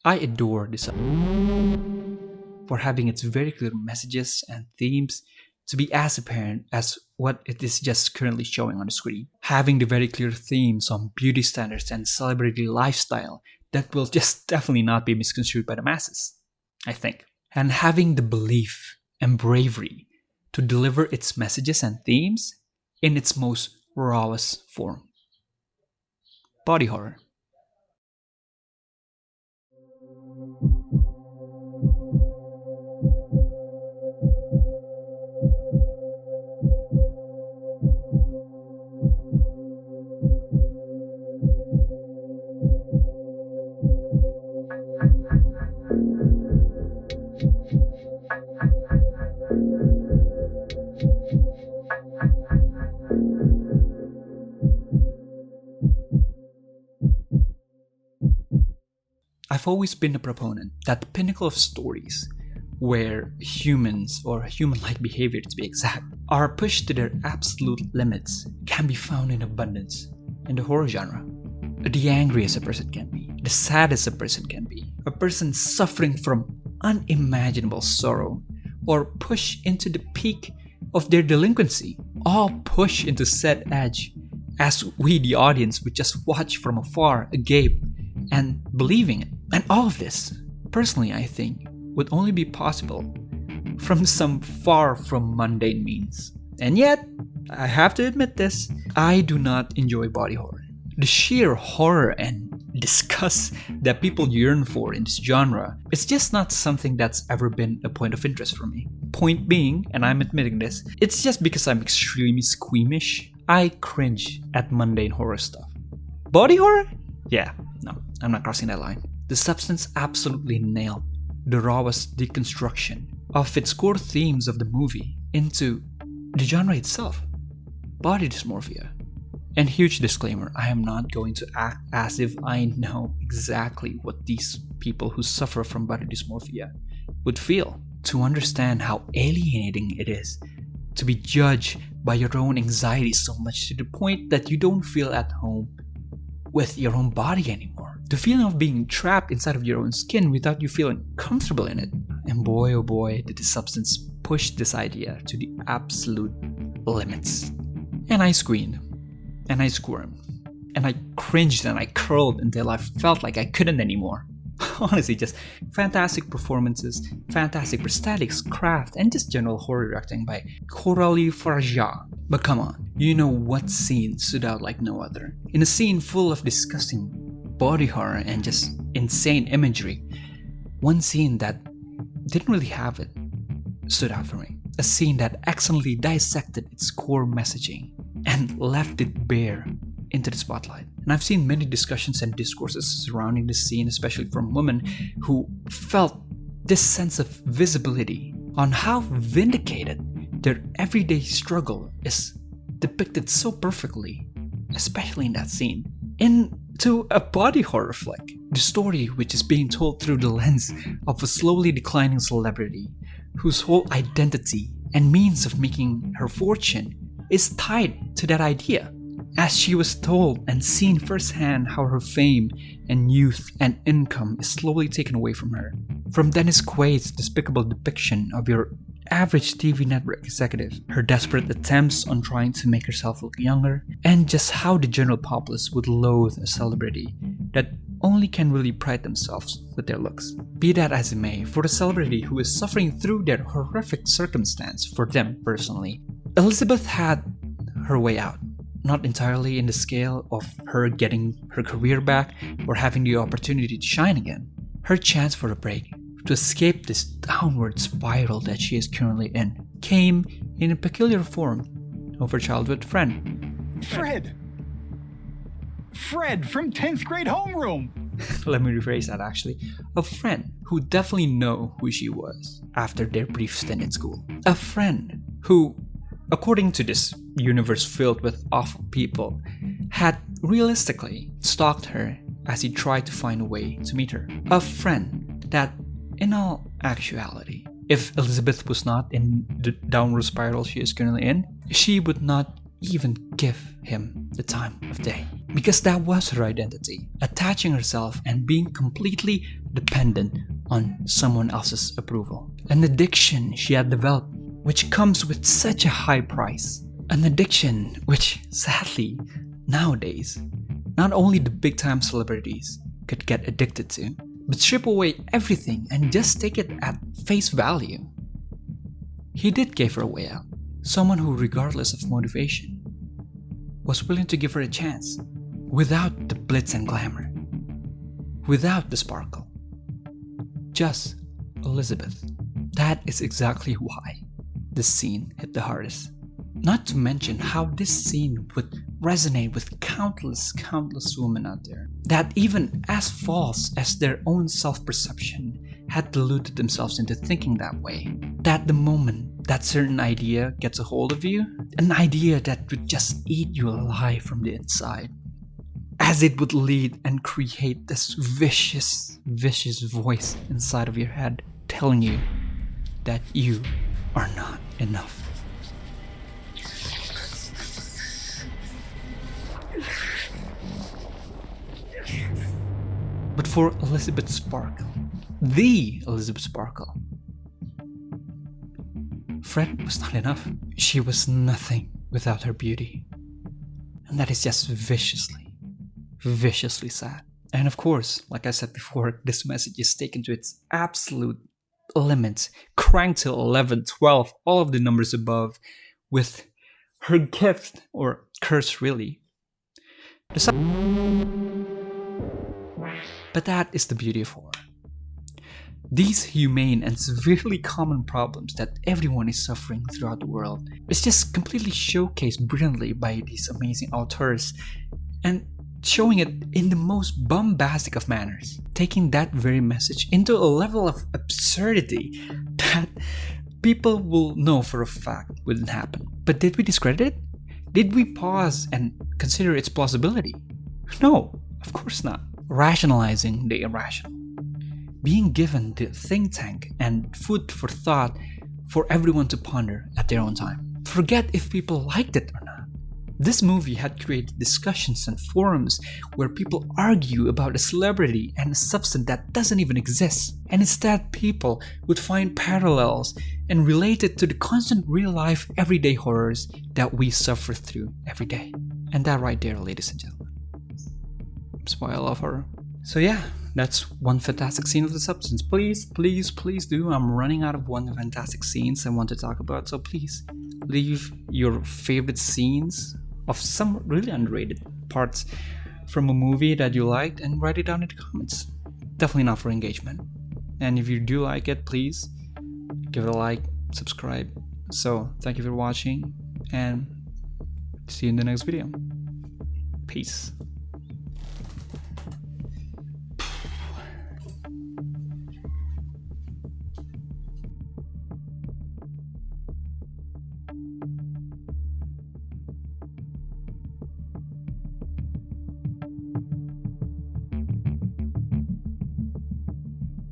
I adore this for having its very clear messages and themes to be as apparent as what it is just currently showing on the screen. Having the very clear themes on beauty standards and celebrity lifestyle that will just definitely not be misconstrued by the masses, I think. And having the belief and bravery to deliver its messages and themes in its most rawest form. Body horror. I've always been a proponent that the pinnacle of stories, where humans, or human-like behavior to be exact, are pushed to their absolute limits, can be found in abundance in the horror genre. The angriest a person can be, the saddest a person can be, a person suffering from unimaginable sorrow, or pushed into the peak of their delinquency, all pushed into said edge, as we, the audience, would just watch from afar, agape, and believing it. And all of this, personally, I think, would only be possible from some far from mundane means. And yet, I have to admit this, I do not enjoy body horror. The sheer horror and disgust that people yearn for in this genre is just not something that's ever been a point of interest for me. Point being, and I'm admitting this, it's just because I'm extremely squeamish, I cringe at mundane horror stuff. Body horror? Yeah, no, I'm not crossing that line. The Substance absolutely nailed the rawest deconstruction of its core themes of the movie into the genre itself, body dysmorphia. And huge disclaimer, I am not going to act as if I know exactly what these people who suffer from body dysmorphia would feel. To understand how alienating it is to be judged by your own anxiety so much to the point that you don't feel at home with your own body anymore. The feeling of being trapped inside of your own skin without you feeling comfortable in it. And boy oh boy did the Substance push this idea to the absolute limits. And I screamed. And I squirmed. And I cringed and I curled until I felt like I couldn't anymore. Honestly, just fantastic performances, fantastic prosthetics, craft, and just general horror directing by Coralie Farja. But come on, you know what scene stood out like no other? In a scene full of disgusting body horror and just insane imagery, one scene that didn't really have it stood out for me. A scene that excellently dissected its core messaging and left it bare into the spotlight. And I've seen many discussions and discourses surrounding this scene, especially from women who felt this sense of visibility on how vindicated their everyday struggle is depicted so perfectly, especially in that scene, into a body horror flick. The story, which is being told through the lens of a slowly declining celebrity whose whole identity and means of making her fortune is tied to that idea, as she was told and seen firsthand how her fame and youth and income is slowly taken away from her. From Dennis Quaid's despicable depiction of your average TV network executive, her desperate attempts on trying to make herself look younger, and just how the general populace would loathe a celebrity that only can really pride themselves with their looks. Be that as it may, for the celebrity who is suffering through their horrific circumstance for them personally, Elizabeth had her way out. Not entirely in the scale of her getting her career back or having the opportunity to shine again. Her chance for a break, to escape this downward spiral that she is currently in, came in a peculiar form of her childhood friend. Fred! Fred from 10th grade homeroom! Let me rephrase that actually. A friend who definitely know who she was after their brief stint in school. A friend who, according to this universe filled with awful people, had realistically stalked her as he tried to find a way to meet her. A friend that, in all actuality, if Elizabeth was not in the downward spiral she is currently in, she would not even give him the time of day. Because that was her identity, attaching herself and being completely dependent on someone else's approval. An addiction she had developed, which comes with such a high price. An addiction which, sadly, nowadays, not only the big time celebrities could get addicted to, but strip away everything and just take it at face value. He did give her a way out, someone who, regardless of motivation, was willing to give her a chance, without the glitz and glamour, without the sparkle. Just Elizabeth. That is exactly why this scene hit the hardest. Not to mention how this scene would resonate with countless women out there that, even as false as their own self-perception, had deluded themselves into thinking that way. That the moment that certain idea gets a hold of you, an idea that would just eat you alive from the inside, as it would lead and create this vicious voice inside of your head telling you that you are not enough. But for Elizabeth Sparkle, the Elizabeth Sparkle, Fred was not enough. She was nothing without her beauty. And that is just viciously sad. And of course, like I said before, this message is taken to its absolute limits, cranked to 11, 12, all of the numbers above, with her gift, or curse really. But that is the beauty of horror. These humane and severely common problems that everyone is suffering throughout the world is just completely showcased brilliantly by these amazing auteurs, and showing it in the most bombastic of manners, taking that very message into a level of absurdity that people will know for a fact wouldn't happen. But did we discredit it? Did we pause and consider its plausibility? No, of course not. Rationalizing the irrational. Being given the think tank and food for thought for everyone to ponder at their own time. Forget if people liked it or not. This movie had created discussions and forums where people argue about a celebrity and a substance that doesn't even exist, and instead people would find parallels and relate it to the constant real-life everyday horrors that we suffer through every day. And that right there, ladies and gentlemen, is why I love horror. So yeah, that's one fantastic scene of The Substance. Please do. I'm running out of one fantastic scenes I want to talk about, so please leave your favorite scenes of some really underrated parts from a movie that you liked and write it down in the comments. Definitely not for engagement. And if you do like it, please give it a like, subscribe. So thank you for watching, and see you in the next video. Peace.